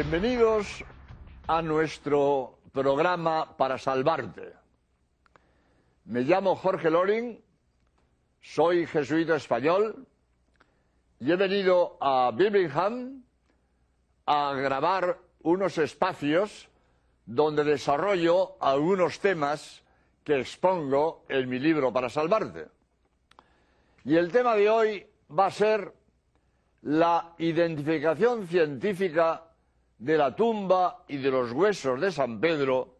Bienvenidos a nuestro programa Para Salvarte. Me llamo Jorge Loring, soy jesuita español y he venido a Birmingham a grabar unos espacios donde desarrollo algunos temas que expongo en mi libro Para Salvarte. Y el tema de hoy va a ser la identificación científica de la tumba y de los huesos de San Pedro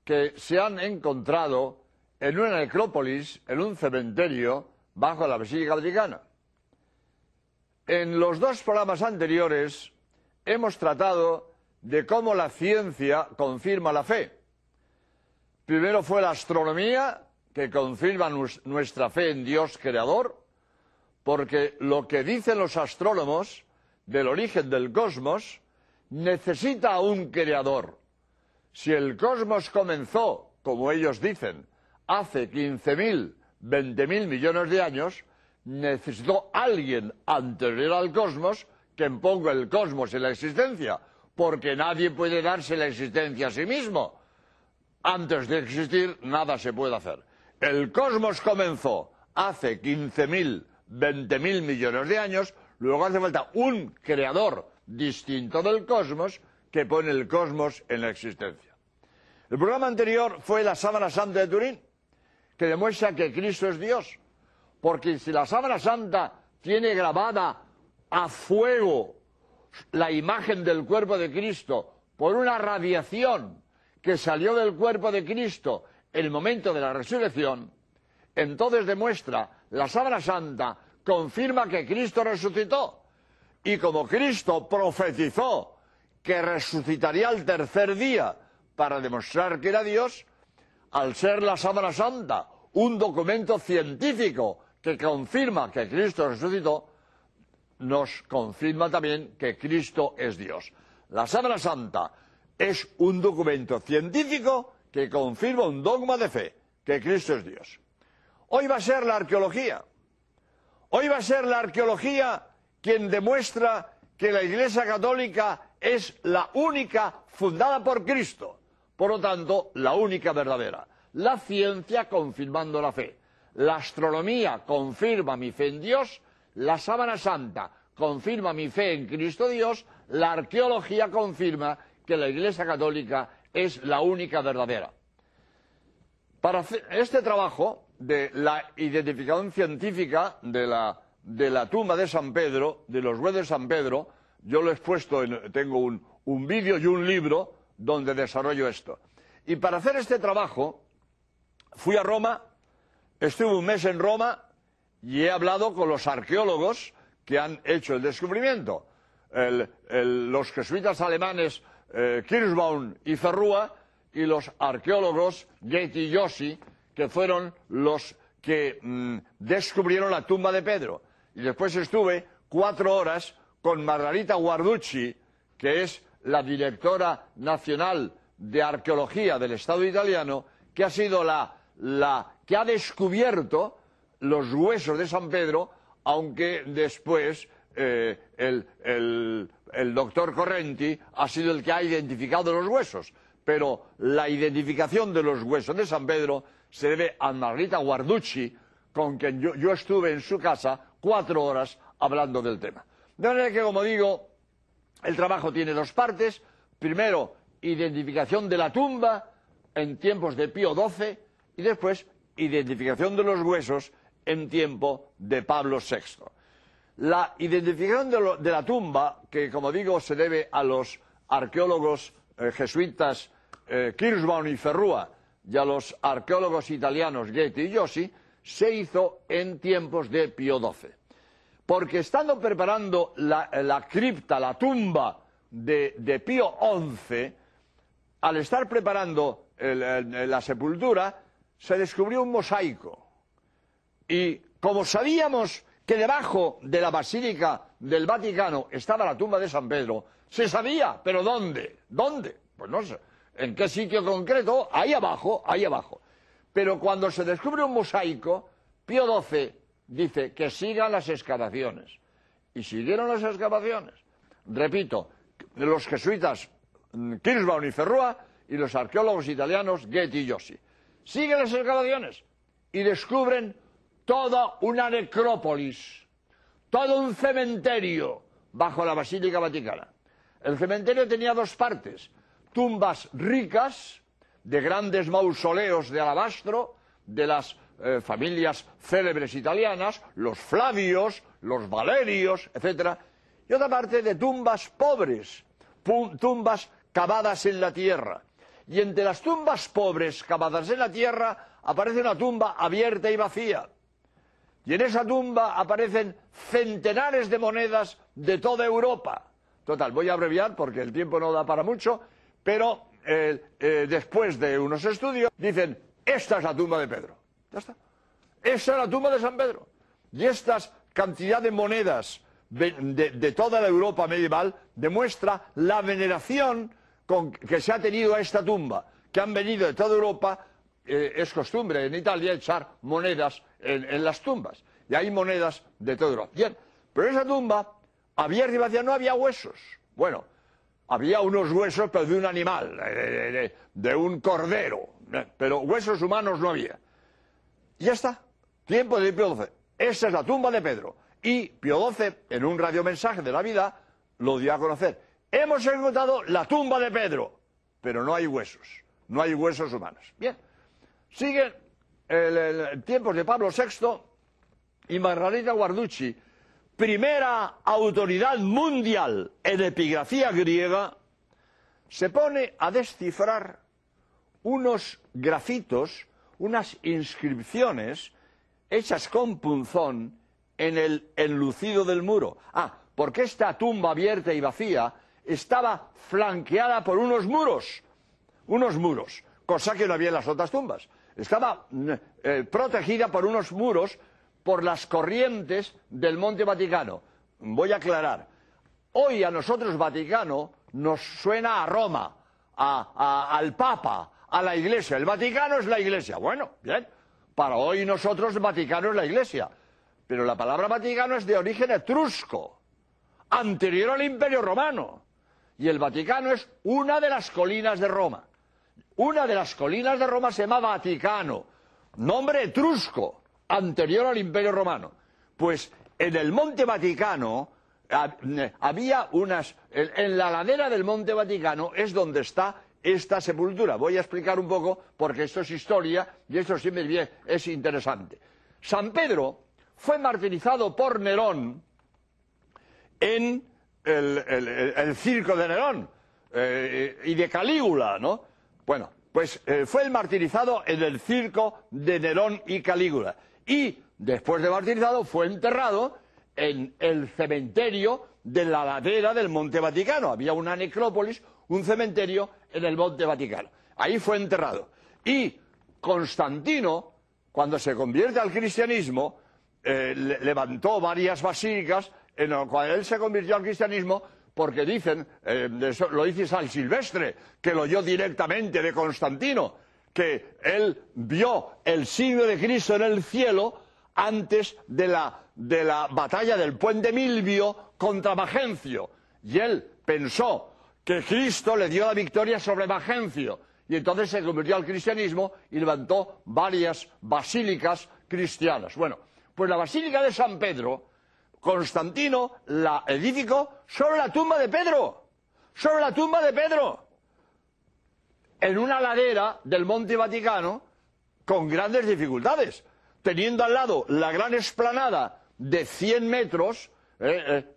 que se han encontrado en una necrópolis, en un cementerio, bajo la Basílica Vaticana. En los dos programas anteriores hemos tratado de cómo la ciencia confirma la fe. Primero fue la astronomía, que confirma nuestra fe en Dios creador, porque lo que dicen los astrónomos del origen del cosmos necesita a un creador. Si el cosmos comenzó, como ellos dicen, hace 15.000, 20.000 millones de años, necesitó alguien anterior al cosmos que ponga el cosmos en la existencia, porque nadie puede darse la existencia a sí mismo. Antes de existir, nada se puede hacer. El cosmos comenzó hace 15.000, 20.000 millones de años, luego hace falta un creador distinto del cosmos que pone el cosmos en la existencia. El programa anterior fue la Sábana Santa de Turín, que demuestra que Cristo es Dios, porque si la Sábana Santa tiene grabada a fuego la imagen del cuerpo de Cristo por una radiación que salió del cuerpo de Cristo en el momento de la resurrección, entonces demuestra, la Sábana Santa confirma que Cristo resucitó. Y como Cristo profetizó que resucitaría al tercer día para demostrar que era Dios, al ser la Sábana Santa un documento científico que confirma que Cristo resucitó, nos confirma también que Cristo es Dios. La Sábana Santa es un documento científico que confirma un dogma de fe, que Cristo es Dios. Hoy va a ser la arqueología. Hoy va a ser la arqueología quien demuestra que la Iglesia Católica es la única fundada por Cristo, por lo tanto, la única verdadera. La ciencia confirmando la fe. La astronomía confirma mi fe en Dios, la Sábana Santa confirma mi fe en Cristo Dios, la arqueología confirma que la Iglesia Católica es la única verdadera. Para hacer este trabajo de la identificación científica de la tumba de San Pedro, de los huesos de San Pedro, yo lo he expuesto, tengo un vídeo y un libro donde desarrollo esto. Y para hacer este trabajo fui a Roma, estuve un mes en Roma y he hablado con los arqueólogos que han hecho el descubrimiento. Los jesuitas alemanes Kirschbaum y Ferrua, y los arqueólogos Goethe y Josi, que fueron los que descubrieron la tumba de Pedro. Y después estuve 4 horas con Margarita Guarducci, que es la directora nacional de arqueología del Estado italiano, que ha sido la que ha descubierto los huesos de San Pedro, aunque después el doctor Correnti ha sido el que ha identificado los huesos. Pero la identificación de los huesos de San Pedro se debe a Margarita Guarducci, con quien yo estuve en su casa 4 horas hablando del tema. De manera que, como digo, el trabajo tiene 2 partes. Primero, identificación de la tumba en tiempos de Pío XII, y después, identificación de los huesos en tiempo de Pablo VI. La identificación de la tumba, que como digo se debe a los arqueólogos jesuitas Kirschbaum y Ferrua y a los arqueólogos italianos Goethe y Josi, se hizo en tiempos de Pío XII. Porque estando preparando la cripta, la tumba de Pío XI, al estar preparando la sepultura, se descubrió un mosaico. Y como sabíamos que debajo de la Basílica del Vaticano estaba la tumba de San Pedro, se sabía, pero ¿dónde? ¿Dónde? Pues no sé. ¿En qué sitio concreto? Ahí abajo, ahí abajo. Pero cuando se descubre un mosaico, Pío XII dice que sigan las excavaciones. Y siguieron las excavaciones. Repito, los jesuitas Kirschbaum y Ferrua y los arqueólogos italianos Getty y Jossi. Siguen las excavaciones y descubren toda una necrópolis, todo un cementerio bajo la Basílica Vaticana. El cementerio tenía dos partes: tumbas ricas de grandes mausoleos de alabastro de las familias célebres italianas, los Flavios, los Valerios, etc. Y otra parte de tumbas pobres, tumbas cavadas en la tierra. Y entre las tumbas pobres cavadas en la tierra aparece una tumba abierta y vacía. Y en esa tumba aparecen centenares de monedas de toda Europa. Total, voy a abreviar porque el tiempo no da para mucho, pero después de unos estudios dicen: esta es la tumba de Pedro. Ya está. Esa es la tumba de San Pedro. Y esta cantidad de monedas de toda la Europa medieval demuestra la veneración que se ha tenido a esta tumba, que han venido de toda Europa. Es costumbre en Italia echar monedas en las tumbas, y hay monedas de toda Europa. Bien, pero en esa tumba abierta y vacía no había huesos. Bueno, había unos huesos, pero de un animal, de un cordero, pero huesos humanos no había. Y ya está, tiempo de Pío XII. Esa es la tumba de Pedro. Y Pío XII, en un radiomensaje de Navidad, lo dio a conocer. Hemos encontrado la tumba de Pedro, pero no hay huesos humanos. Bien, siguen tiempos de Pablo VI y Margarita Guarducci, primera autoridad mundial en epigrafía griega, se pone a descifrar unos grafitos, unas inscripciones hechas con punzón en el enlucido del muro. Porque esta tumba abierta y vacía estaba flanqueada por unos muros, cosa que no había en las otras tumbas. Estaba protegida por unos muros por las corrientes del Monte Vaticano. Voy a aclarar. Hoy a nosotros Vaticano nos suena a Roma, al Papa, a la Iglesia. El Vaticano es la Iglesia. Bueno, bien. Para hoy nosotros el Vaticano es la Iglesia. Pero la palabra Vaticano es de origen etrusco, anterior al Imperio Romano. Y el Vaticano es una de las colinas de Roma. Una de las colinas de Roma se llama Vaticano, nombre etrusco, anterior al Imperio Romano. Pues en el Monte Vaticano había en la ladera del Monte Vaticano es donde está esta sepultura. Voy a explicar un poco porque esto es historia y esto siempre es interesante. San Pedro fue martirizado por Nerón en el circo de Nerón y de Calígula, ¿no? Bueno, pues fue el martirizado en el circo de Nerón y Calígula. Y después de martirizado fue enterrado en el cementerio de la ladera del Monte Vaticano. Había una necrópolis, un cementerio en el Monte Vaticano. Ahí fue enterrado. Y Constantino, cuando se convierte al cristianismo, levantó varias basílicas en las cuales él se convirtió al cristianismo, porque dicen, lo dice San Silvestre, que lo oyó directamente de Constantino, que él vio el signo de Cristo en el cielo antes de la batalla del puente Milvio contra Magencio. Y él pensó que Cristo le dio la victoria sobre Magencio. Y entonces se convirtió al cristianismo y levantó varias basílicas cristianas. Bueno, pues la Basílica de San Pedro, Constantino la edificó sobre la tumba de Pedro. Sobre la tumba de Pedro. En una ladera del Monte Vaticano con grandes dificultades, teniendo al lado la gran explanada de 100 metros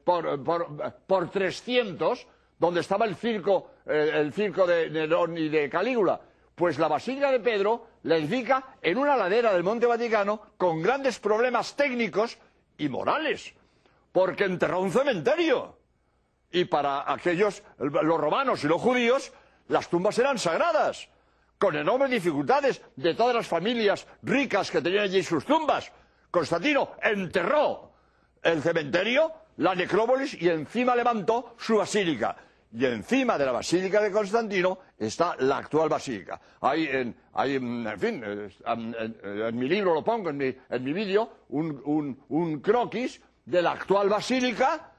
por 300, donde estaba el circo de Nerón y de Calígula. Pues la Basílica de Pedro la edifica en una ladera del Monte Vaticano con grandes problemas técnicos y morales, porque enterró un cementerio. Y para aquellos, los romanos y los judíos, las tumbas eran sagradas, con enormes dificultades de todas las familias ricas que tenían allí sus tumbas. Constantino enterró el cementerio, la necrópolis, y encima levantó su basílica. Y encima de la basílica de Constantino está la actual basílica. En mi libro lo pongo, en mi vídeo, un croquis de la actual basílica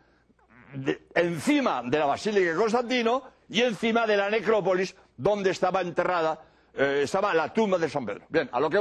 encima de la Basílica de Constantino y encima de la necrópolis donde estaba enterrada, estaba la tumba de San Pedro. Bien, a lo que voy.